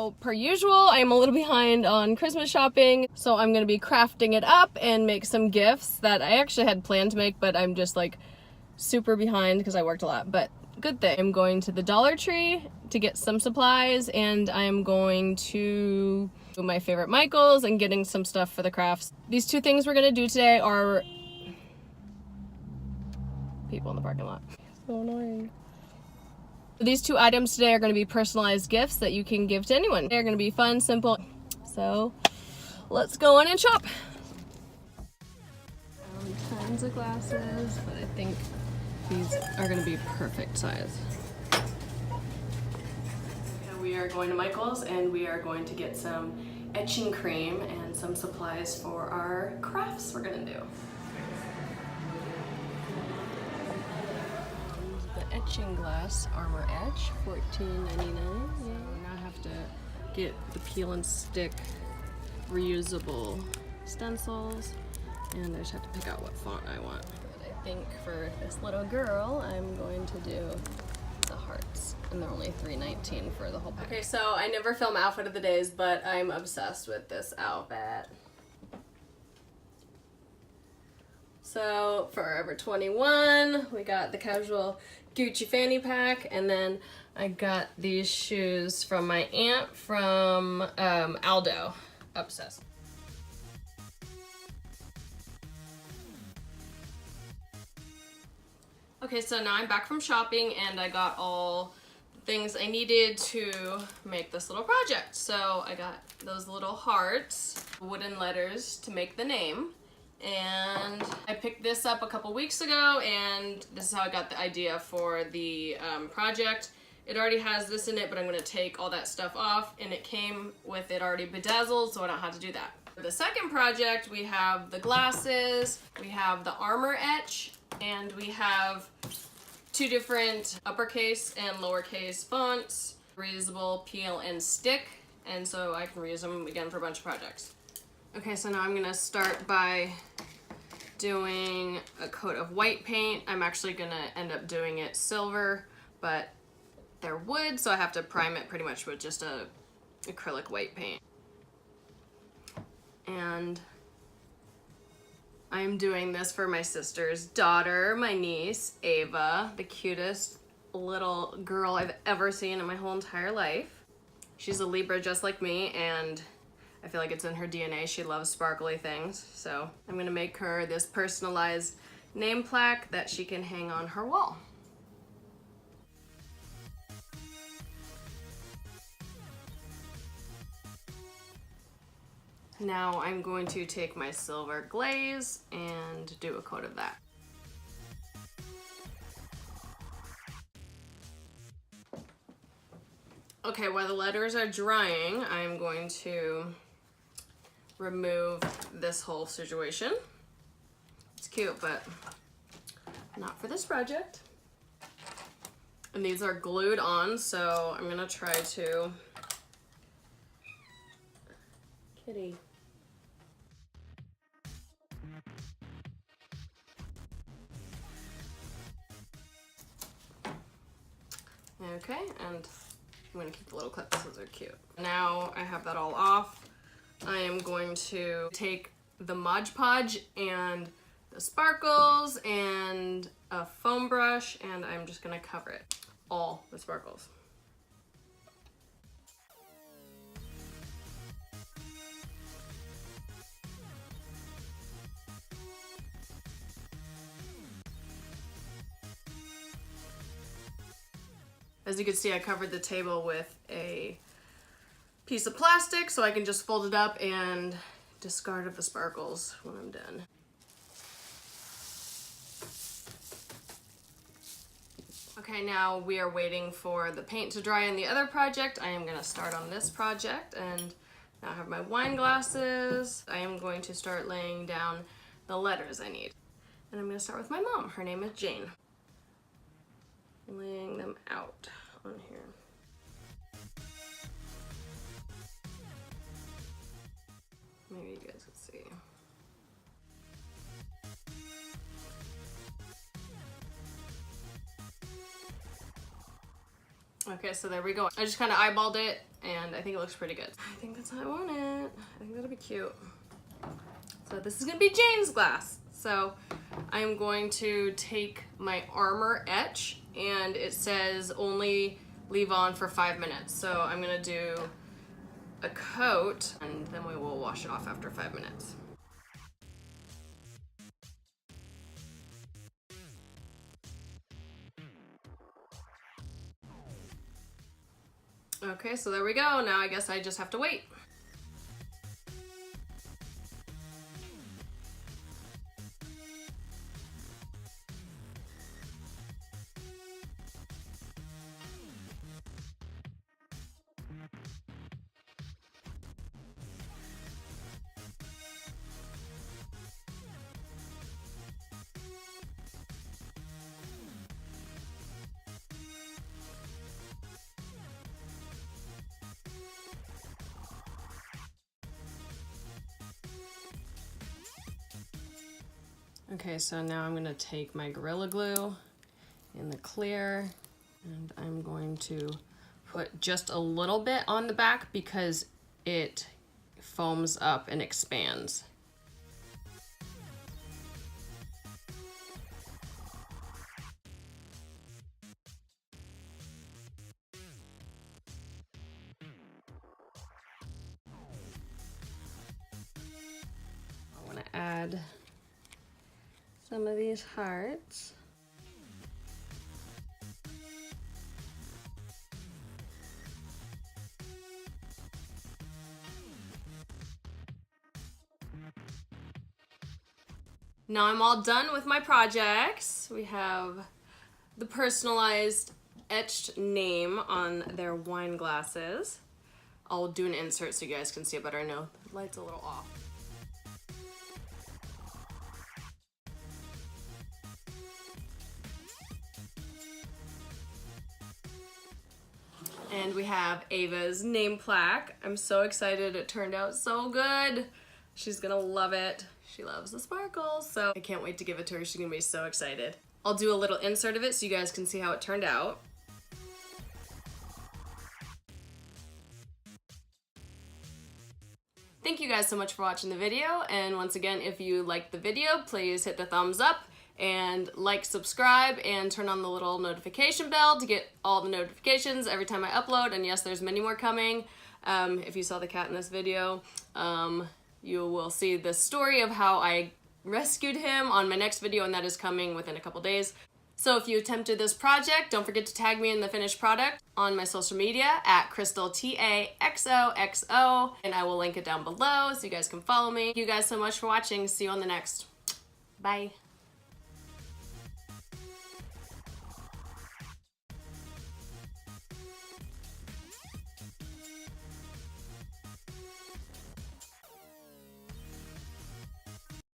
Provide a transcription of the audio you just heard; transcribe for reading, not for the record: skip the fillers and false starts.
So per usual, I'm a little behind on Christmas shopping, so I'm gonna be crafting it up and make some gifts that I actually had planned to make, but I'm just like super behind because I worked a lot, but good thing. I'm going to the Dollar Tree to get some supplies, and I'm going to my favorite Michael's and getting some stuff for the crafts. These two things we're gonna do today are people in the parking lot. So annoying. These two items today are going to be personalized gifts that you can give to anyone. They're going to be fun, simple. So let's go in and shop. Tons of glasses, but I think these are going to be perfect size. We are going to Michael's and we are going to get some etching cream and some supplies for our crafts we're going to do. Etching glass, Armor Etch, $14.99. Yeah. Now I have to get the peel and stick reusable stencils, and I just have to pick out what font I want. But I think for this little girl, I'm going to do the hearts, and they're only $3.19 for the whole pack. Okay, so I never film outfit of the days, but I'm obsessed with this outfit. So Forever 21, we got the casual Gucci fanny pack, and then I got these shoes from my aunt from Aldo. Obsessed. Okay, so now I'm back from shopping and I got all the things I needed to make this little project. So I got those little hearts, wooden letters to make the name. And I picked this up a couple weeks ago, and this is how I got the idea for the project. It already has this in it, but I'm going to take all that stuff off, and it came with it already bedazzled, so I don't have to do that. For the second project, we have the glasses, we have the Armor Etch, and we have two different uppercase and lowercase fonts, reusable peel and stick, and so I can reuse them again for a bunch of projects. Okay, so now I'm gonna start by doing a coat of white paint. I'm actually gonna end up doing it silver, but they're wood, so I have to prime it pretty much with just a acrylic white paint. And I'm doing this for my sister's daughter, my niece, Ava, the cutest little girl I've ever seen in my whole entire life. She's a Libra just like me, and I feel like it's in her DNA. She loves sparkly things. So I'm gonna make her this personalized name plaque that she can hang on her wall. Now I'm going to take my silver glaze and do a coat of that. Okay, while the letters are drying, I'm going to remove this whole situation. It's cute, but not for this project. And these are glued on, so I'm gonna try to... Kitty. Okay, and I'm gonna keep the little clips because they're cute. Now I have that all off. I am going to take the Mod Podge and the sparkles and a foam brush, and I'm just gonna cover it all with sparkles. As you can see, I covered the table with a piece of plastic so I can just fold it up and discard of the sparkles when I'm done. Okay, now we are waiting for the paint to dry on the other project. I am gonna start on this project, and now I have my wine glasses. I am going to start laying down the letters I need. And I'm gonna start with my mom. Her name is Jane. Laying them out on here. Maybe you guys can see. Okay, so there we go. I just kind of eyeballed it, and I think it looks pretty good. I think that's how I want it. I think that'll be cute. So this is gonna be Jane's glass. So I'm going to take my Armor Etch, and it says only leave on for 5 minutes. So I'm gonna do a coat, and then we will wash it off after 5 minutes. Okay, so there we go. Now I guess I just have to wait. Okay, so now I'm gonna take my Gorilla Glue in the clear, and I'm going to put just a little bit on the back because it foams up and expands. I want to add some of these hearts. Now I'm all done with my projects. We have the personalized etched name on their wine glasses. I'll do an insert so you guys can see it better. I know the light's a little off. And we have Ava's name plaque. I'm so excited. It turned out so good. She's gonna love it. She loves the sparkles, so I can't wait to give it to her. She's gonna be so excited. I'll do a little insert of it so you guys can see how it turned out. Thank you guys so much for watching the video, and once again, if you liked the video, please hit the thumbs up and like, subscribe, and turn on the little notification bell to get all the notifications every time I upload. And yes, there's many more coming. If you saw the cat in this video, you will see the story of how I rescued him on my next video, and that is coming within a couple days. So if you attempted this project, don't forget to tag me in the finished product on my social media at CrystalTAXOXO, and I will link it down below so you guys can follow me. Thank you guys so much for watching. See you on the next. Bye.